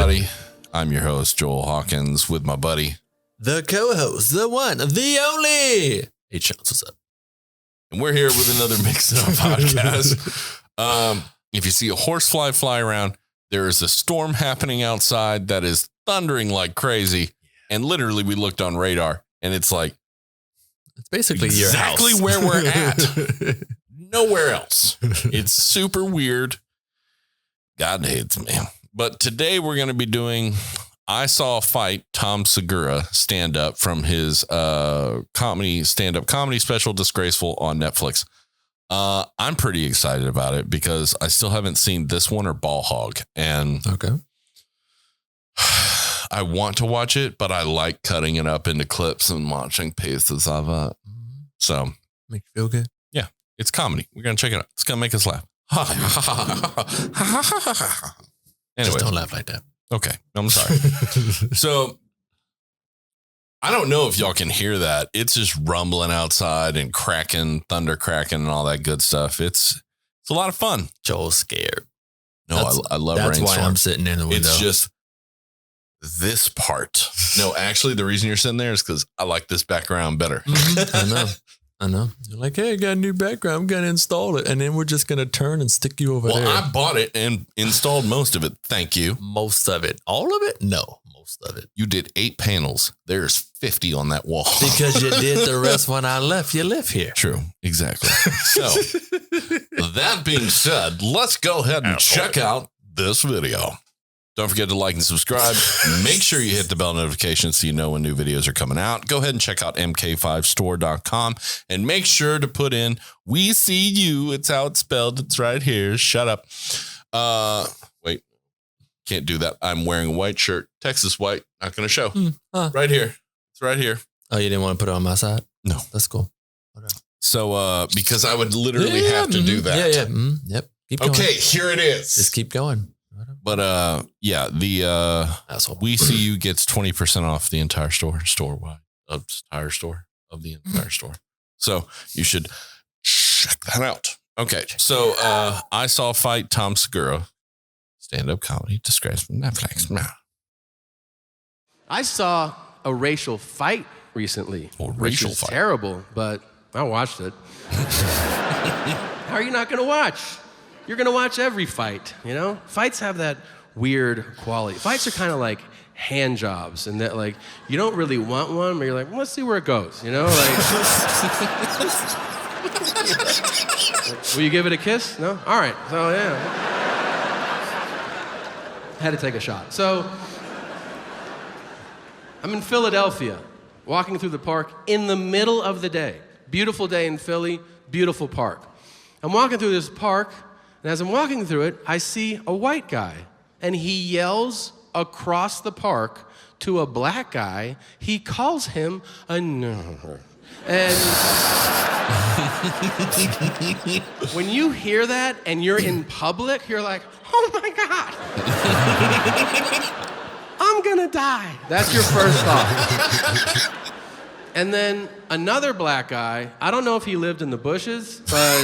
everybody. I'm your host, Joel Hawkins, with my buddy, the co-host, the one, the only, H. What's up? And we're here with another Mix It Up podcast. If you see a horsefly fly around, there is a storm happening outside that is thundering like crazy. And literally, we looked on radar, and it's like, it's basically exactly your house. where we're at. Nowhere else. It's super weird. God hates me. But today we're going to be doing I Saw a Fight, Tom Segura stand-up from his stand-up comedy special, Disgraceful, on Netflix. I'm pretty excited about it because I still haven't seen this one or Ball Hog. And okay, I want to watch it, but I like cutting it up into clips and watching pieces of it. So make you feel good. Yeah, it's comedy. We're going to check it out. It's going to make us laugh. Anyway, just don't laugh like that. Okay, I'm sorry. So I don't know if y'all can hear that. It's just rumbling outside and cracking, thunder cracking, and all that good stuff. It's a lot of fun. Joel's scared. No, I love That's rainstorms. why I'm sitting in the window. It's just this part. No, actually, the reason you're sitting there is because I like this background better. I know. You're like, hey, I got a new background. I'm going to install it. And then we're just going to turn and stick you over there. Well, I bought it and installed most of it. Thank you. Most of it. All of it? No, most of it. You did 8 panels. There's 50 on that wall. Because you did the rest when I left. You live here. True. Exactly. So that being said, let's go ahead and check out this video. Don't forget to like and subscribe. Make sure you hit the bell notification so you know when new videos are coming out. Go ahead and check out mk5store.com and make sure to put in "We See You." It's how it's spelled. It's right here. Shut up. Wait, can't do that. I'm wearing a white shirt. Texas white. Not going to show. Right here. It's right here. Oh, you didn't want to put it on my side? No. That's cool. Whatever. So, because I would literally have to do that. Yeah. Yep. Keep going. Okay, here it is. Just keep going. But yeah, the We See You gets 20% off the entire store, store-wide, of the entire store. So you should check that out. Okay, so I Saw a Fight, Tom Segura, stand-up comedy, Disgraceful, Netflix. I saw a racial fight recently, which is terrible, but I watched it. How are you not going to watch? You're going to watch every fight, you know? Fights have that weird quality. Fights are kind of like hand jobs, and that, like, you don't really want one, but you're like, well, let's see where it goes, you know? Like, will you give it a kiss? No? All right. So, yeah. Had to take a shot. So, I'm in Philadelphia, walking through the park in the middle of the day. Beautiful day in Philly, beautiful park. I'm walking through this park, and as I'm walking through it, I see a white guy, and he yells across the park to a black guy. He calls him a nerd. And when you hear that and you're in public, you're like, oh my God, I'm gonna die. That's your first thought. And then another black guy, I don't know if he lived in the bushes, but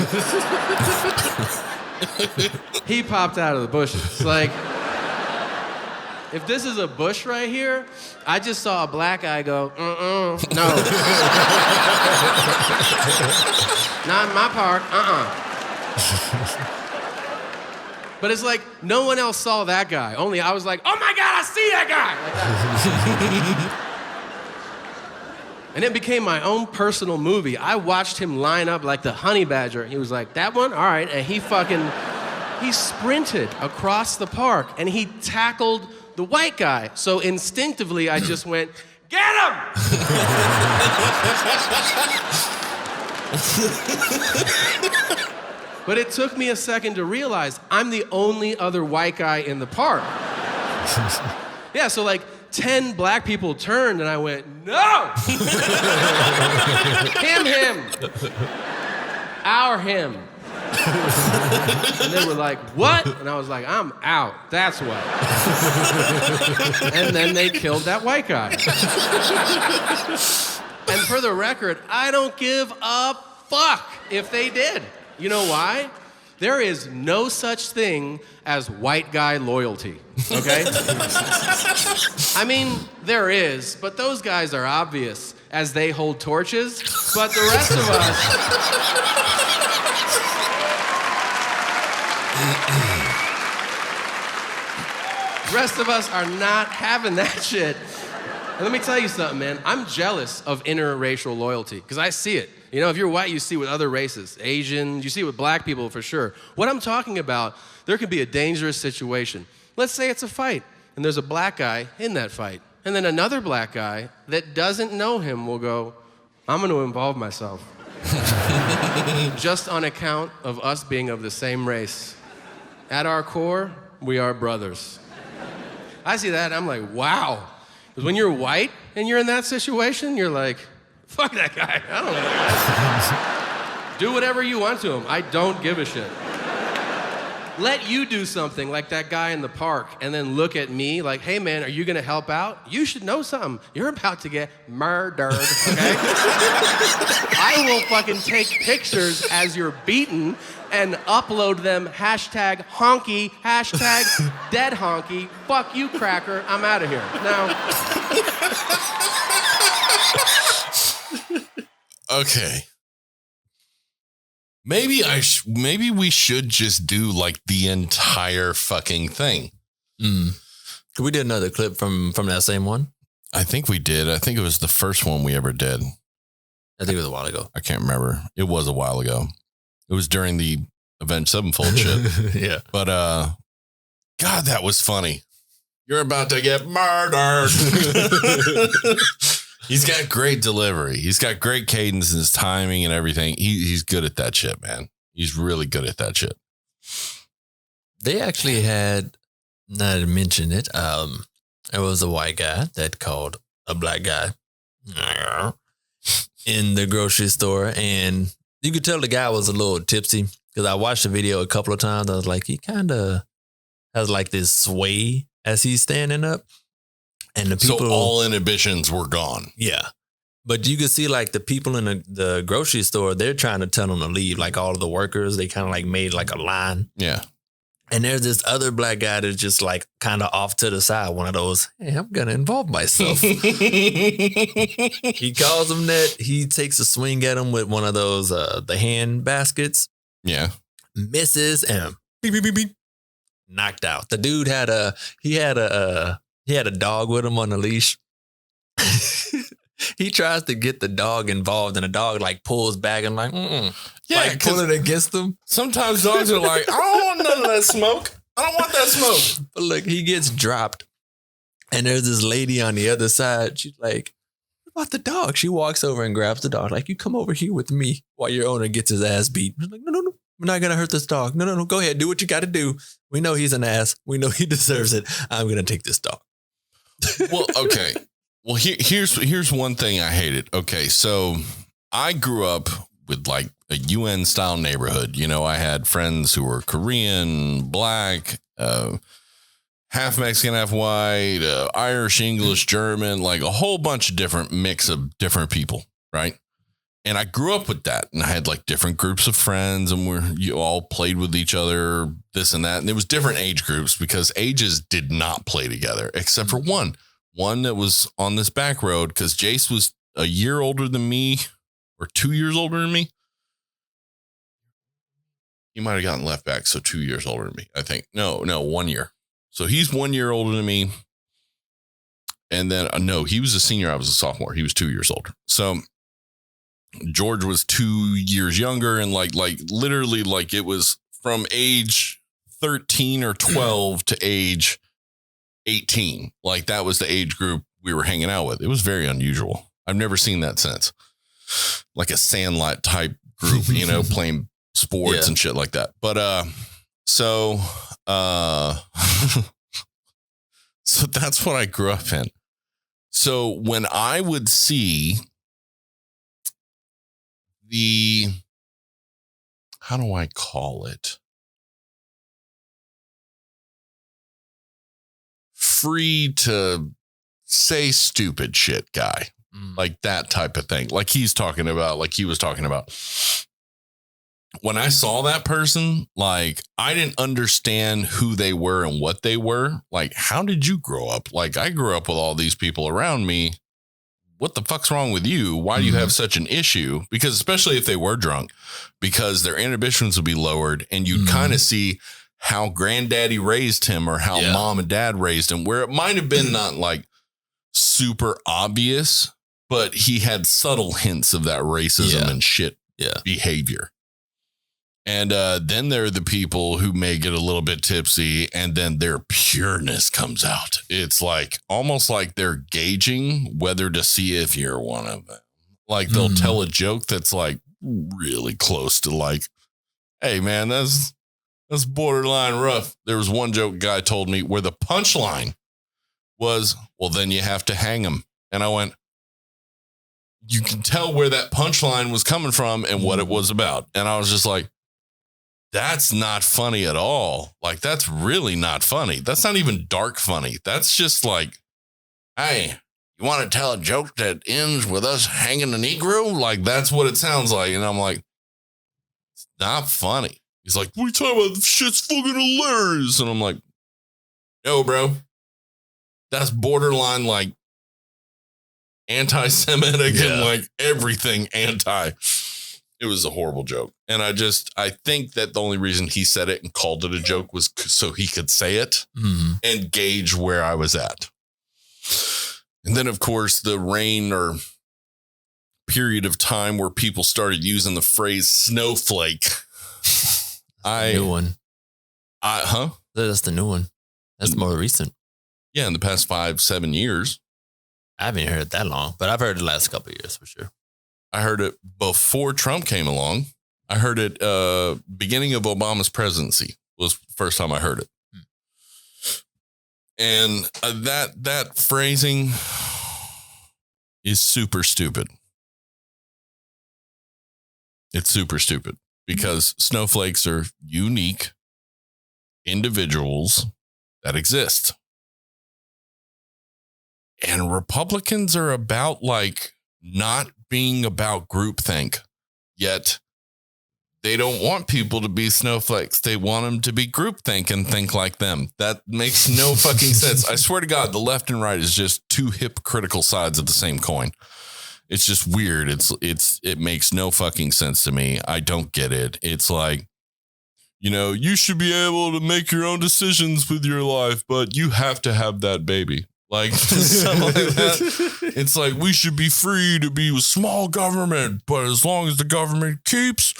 he popped out of the bushes. Like, if this is a bush right here, I just saw a black guy go, no. Not in my park, But it's like, no one else saw that guy. Only I was like, oh my God, I see that guy. Like that. And it became my own personal movie. I watched him line up like the honey badger. He was like, that one? All right. And he sprinted across the park and he tackled the white guy. So instinctively, I just went, get him! But it took me a second to realize I'm the only other white guy in the park. Yeah, so like 10 black people turned and I went, no! him. Our him. And they were like, what? And I was like, I'm out. That's what. And then they killed that white guy. And for the record, I don't give a fuck if they did. You know why? There is no such thing as white guy loyalty, okay? I mean, there is, but those guys are obvious as they hold torches, but the rest of us... the rest of us are not having that shit. And let me tell you something, man. I'm jealous of interracial loyalty, because I see it. You know, if you're white, you see it with other races. Asian, you see it with black people for sure. What I'm talking about, there could be a dangerous situation. Let's say it's a fight, and there's a black guy in that fight. And then another black guy that doesn't know him will go, I'm going to involve myself. Just on account of us being of the same race. At our core, we are brothers. I see that, and I'm like, wow. Because when you're white and you're in that situation, you're like, fuck that guy. I don't know. Do whatever you want to him. I don't give a shit. Let you do something like that guy in the park and then look at me like, hey man, are you gonna help out? You should know something. You're about to get murdered, okay? I will fucking take pictures as you're beaten and upload them, hashtag honky, hashtag dead honky, fuck you cracker, I'm out of here. Now. Okay. Maybe maybe we should just do like the entire fucking thing. We did another clip from that same one. I think we did. I think it was the first one we ever did. I think it was a while ago. I can't remember. It was a while ago. It was during the Avenged Sevenfold shit. Yeah. But God, that was funny. You're about to get murdered. He's got great delivery. He's got great cadence and his timing and everything. He's good at that shit, man. He's really good at that shit. They actually had, not to mention it, there was a white guy that called a black guy in the grocery store. And you could tell the guy was a little tipsy because I watched the video a couple of times. I was like, he kind of has like this sway as he's standing up. And the people, so all inhibitions were gone. Yeah. But you could see like the people in the grocery store, they're trying to tell him to leave. Like all of the workers, they kind of like made like a line. Yeah. And there's this other black guy that's just like kind of off to the side. One of those, hey, I'm going to involve myself. He calls him that. He takes a swing at him with one of those, the hand baskets. Yeah. Misses and beep, beep, beep, beep, knocked out. The dude had a dog with him on the leash. He tries to get the dog involved, and the dog like pulls back and like, yeah, like pull it against him. Sometimes dogs are like, I don't want none of that smoke. I don't want that smoke. But look, he gets dropped, and there's this lady on the other side. She's like, what about the dog? She walks over and grabs the dog. Like, you come over here with me while your owner gets his ass beat. She's like, no, we're not gonna hurt this dog. No, go ahead, do what you got to do. We know he's an ass. We know he deserves it. I'm gonna take this dog. Well, okay. Well, here's one thing I hated. Okay, so I grew up with like a UN style neighborhood. You know, I had friends who were Korean, black, half Mexican, half white, Irish, English, German, like a whole bunch of different mix of different people, right? And I grew up with that, and I had like different groups of friends, and you all played with each other, this and that. And it was different age groups because ages did not play together, except for one that was on this back road because Jace was a year older than me or 2 years older than me. He might have gotten left back. So 2 years older than me, I think. No, 1 year. So he's 1 year older than me. And then, no, he was a senior. I was a sophomore. He was 2 years older. So George was 2 years younger. And like literally like it was from age 13 or 12 to age 18. Like that was the age group we were hanging out with. It was very unusual. I've never seen that since. Like a Sandlot type group, you know, playing sports and shit like that. But so that's what I grew up in. So when I would see how do I call it? Free to say stupid shit guy, like that type of thing. Like he was talking about, when I saw that person, like, I didn't understand who they were and what they were. Like, how did you grow up? Like, I grew up with all these people around me. What the fuck's wrong with you? Why do you have such an issue? Because especially if they were drunk, because their inhibitions would be lowered and you'd kind of see how granddaddy raised him or how mom and dad raised him, where it might have been not like super obvious, but he had subtle hints of that racism and shit behavior. And then there are the people who may get a little bit tipsy and then their pureness comes out. It's like almost like they're gauging whether to see if you're one of them. Like they'll tell a joke that's like really close to like, hey, man, that's borderline rough. There was one joke guy told me where the punchline was, well, then you have to hang him. And I went, you can tell where that punchline was coming from and what it was about. And I was just like, that's not funny at all. Like, that's really not funny. That's not even dark funny. That's just like, hey, you want to tell a joke that ends with us hanging a Negro? Like, that's what it sounds like. And I'm like, it's not funny. He's like, what are you talking about? Shit's fucking hilarious. And I'm like, no, bro. That's borderline like anti-Semitic and like everything anti. It was a horrible joke. And I think that the only reason he said it and called it a joke was so he could say it and gauge where I was at. And then, of course, the reign or period of time where people started using the phrase snowflake. New one. That's the new one. That's more recent. Yeah, in the past 5-7 years. I haven't heard it that long, but I've heard it the last couple of years for sure. I heard it before Trump came along. I heard it beginning of Obama's presidency was the first time I heard it. And that phrasing is super stupid. It's super stupid because snowflakes are unique individuals that exist. And Republicans are about like not being about groupthink, yet they don't want people to be snowflakes. They want them to be groupthink and think like them. That makes no fucking sense. I swear to God, the left and right is just two hypocritical sides of the same coin. It's just weird. It makes no fucking sense to me. I don't get it. It's like, you know, you should be able to make your own decisions with your life, but you have to have that baby. Like something like that. It's like we should be free to be a small government, but as long as the government keeps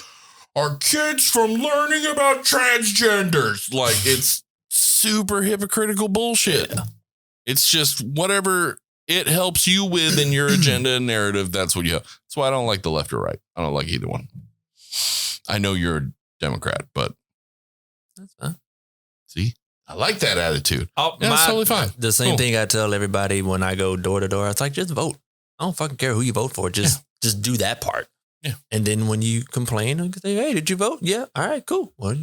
our kids from learning about transgenders, like it's super hypocritical bullshit. Yeah. It's just whatever it helps you with in your agenda and narrative. That's what you have. That's why I don't like the left or right. I don't like either one. I know you're a Democrat, but that's fine. See? I like that attitude. Oh, yeah, that's totally fine. The same thing I tell everybody when I go door to door. It's like, just vote. I don't fucking care who you vote for. Just do that part. Yeah. And then when you complain, I say, hey, did you vote? Yeah. All right, cool. Well,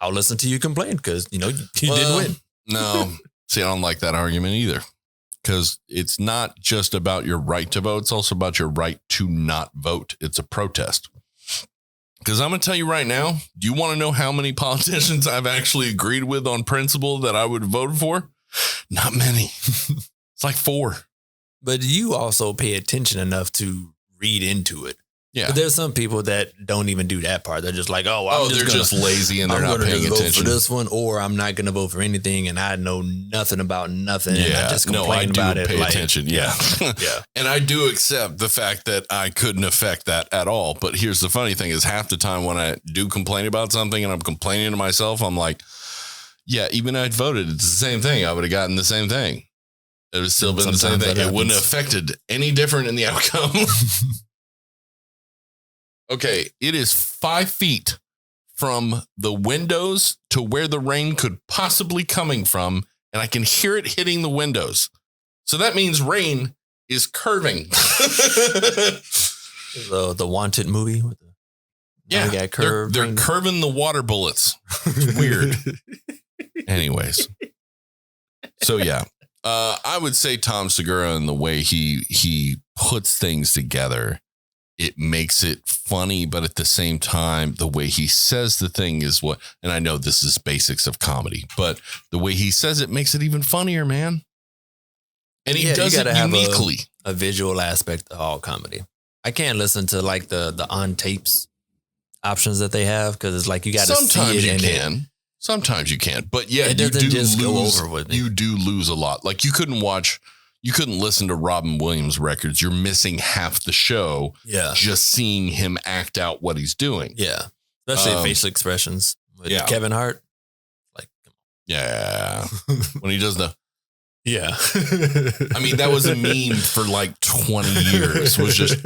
I'll listen to you complain because, you know, you didn't win. No. See, I don't like that argument either because it's not just about your right to vote. It's also about your right to not vote. It's a protest. Because I'm going to tell you right now, do you want to know how many politicians I've actually agreed with on principle that I would vote for? Not many. It's like 4. But you also pay attention enough to read into it. Yeah. But there's some people that don't even do that part. They're just like, they're just lazy and they're not paying attention. Vote for this one, or I'm not going to vote for anything, and I know nothing about nothing. Yeah. And I just complain about it. Pay attention. Yeah. Yeah. And I do accept the fact that I couldn't affect that at all. But here's the funny thing is half the time when I do complain about something and I'm complaining to myself, I'm like, yeah, even if I'd voted, it's the same thing. I would have gotten the same thing. It would have still been the same thing. It wouldn't have affected any different in the outcome. Okay, it is 5 feet from the windows to where the rain could possibly coming from, and I can hear it hitting the windows. So that means rain is curving. The Wanted movie with the guy curved. They're curving the water bullets. It's weird. Anyways, so yeah, I would say Tom Segura and the way he puts things together it makes it funny, but at the same time, the way he says the thing is what, and I know this is basics of comedy, but the way he says it makes it even funnier, man. And he does it uniquely. A visual aspect of all comedy. I can't listen to like the on tapes options that they have because it's like you got to see it. Sometimes you can, but yeah, it doesn't just go over with me. You do lose a lot. Like you couldn't listen to Robin Williams records. You're missing half the show. Yeah, just seeing him act out what he's doing. Yeah, especially facial expressions with Kevin Hart. Like, yeah, when he does the. Yeah. I mean, that was a meme for like 20 years. It was just,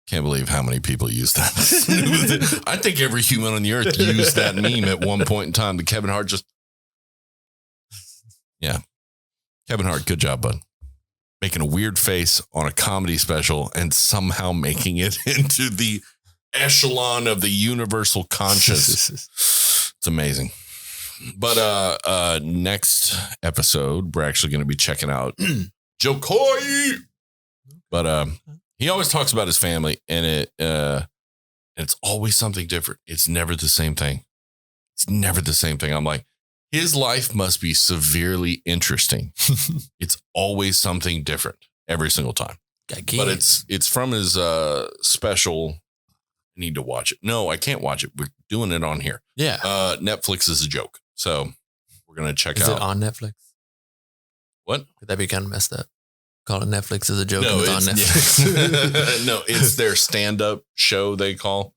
can't believe how many people use that. I think every human on the earth used that meme at one point in time. The Kevin Hart just, yeah. Kevin Hart, good job, bud. Making a weird face on a comedy special and somehow making it into the echelon of the universal conscious. It's amazing. But next episode, we're actually going to be checking out Joe Coy. But he always talks about his family, and it's always something different. It's never the same thing. It's never the same thing. I'm like, his life must be severely interesting. It's always something different every single time. But it's from his special. I need to watch it. No, I can't watch it. We're doing it on here. Yeah. Netflix is a joke. So we're going to check out. Is it on Netflix? What? Could that be kind of messed up? Call it Netflix is a joke. No, it's on Netflix. Yeah. No, it's their stand-up show they call.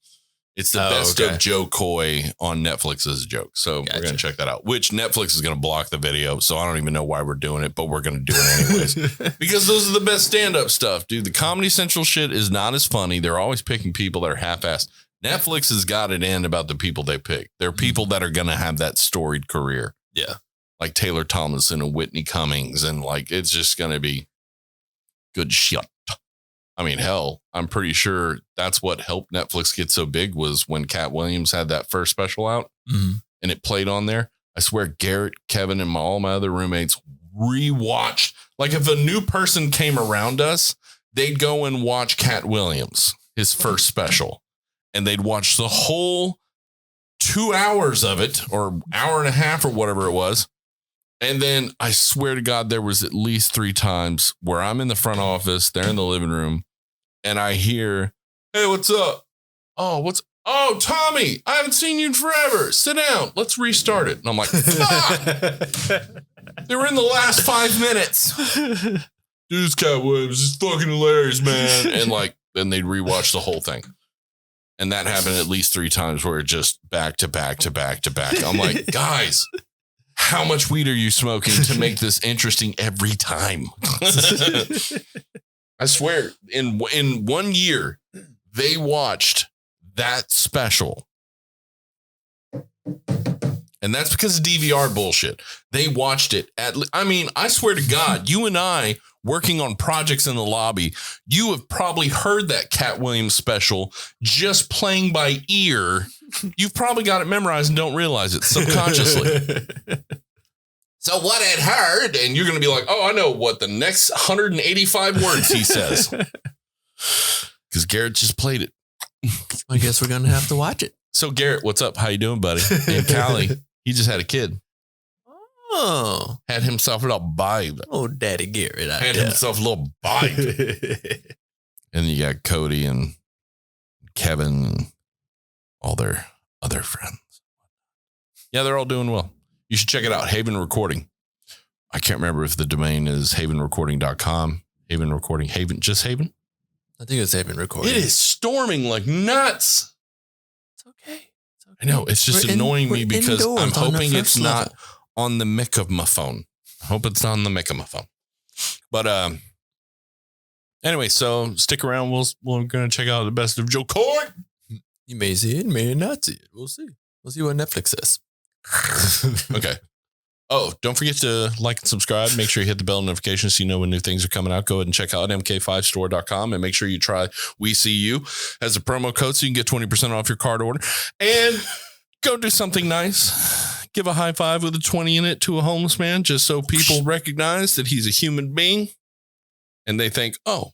It's the best of Joe Coy on Netflix as a joke. So we're going to check that out, which Netflix is going to block the video. So I don't even know why we're doing it, but we're going to do it anyways. Because those are the best stand-up stuff, dude. The Comedy Central shit is not as funny. They're always picking people that are half-assed. Netflix has got it in about the people they pick. They're people that are going to have that storied career. Yeah. Like Taylor Tomlinson and Whitney Cummings. And like, it's just going to be good shit. I mean, hell, I'm pretty sure that's what helped Netflix get so big was when Cat Williams had that first special out and it played on there. I swear Garrett, Kevin, and all my other roommates rewatched. Like if a new person came around us, they'd go and watch Cat Williams, his first special. And they'd watch the whole 2 hours of it or hour and a half or whatever it was. And then I swear to God, there was at least 3 times where I'm in the front office, they're in the living room, and I hear, "Hey, what's up? Oh, Tommy, I haven't seen you in forever. Sit down. Let's restart it." And I'm like, fuck. They were in the last 5 minutes. Dude, this Cat Williams is fucking hilarious, man. And like, then they'd rewatch the whole thing. And that happened at least 3 times where it just back to back to back to back. I'm like, guys, how much weed are you smoking to make this interesting every time? I swear, in 1 year, they watched that special. And that's because of DVR bullshit. They watched it I swear to God, you and I working on projects in the lobby, you have probably heard that Cat Williams special just playing by ear. You've probably got it memorized and don't realize it subconsciously. So what it heard, and you're going to be like, oh, I know what the next 185 words he says. Because Garrett just played it. I guess we're going to have to watch it. So Garrett, what's up? How you doing, buddy? And Callie, he just had a kid. Oh. Had himself a little babe. Oh, Daddy Garrett. Had himself a little babe. And you got Cody and Kevin and all their other friends. Yeah, they're all doing well. You should check it out. Haven Recording. I can't remember if the domain is havenrecording.com. Haven Recording. Just Haven? I think it's Haven Recording. It is storming like nuts. It's okay. I know. It's just annoying me because I'm hoping it's not on the mic of my phone. I hope it's not on the mic of my phone. But anyway, so stick around. We're going to check out the best of Joe Coy. You may see it, may not see it. We'll see. We'll see what Netflix says. Okay. Oh, don't forget to like and subscribe. Make sure you hit the bell notification so you know when new things are coming out. Go ahead and check out mk5store.com and make sure you try We See You as a promo code so you can get 20% off your card order. And go do something nice. Give a high five with a 20 in it to a homeless man just so people recognize that he's a human being. And they think, oh,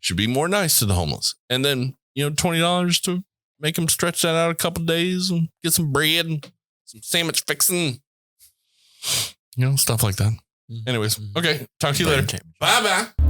should be more nice to the homeless. And then, $20 to make them stretch that out a couple days and get some bread and some sandwich fixing, stuff like that. Anyways, okay. Talk to you later. Bye-bye.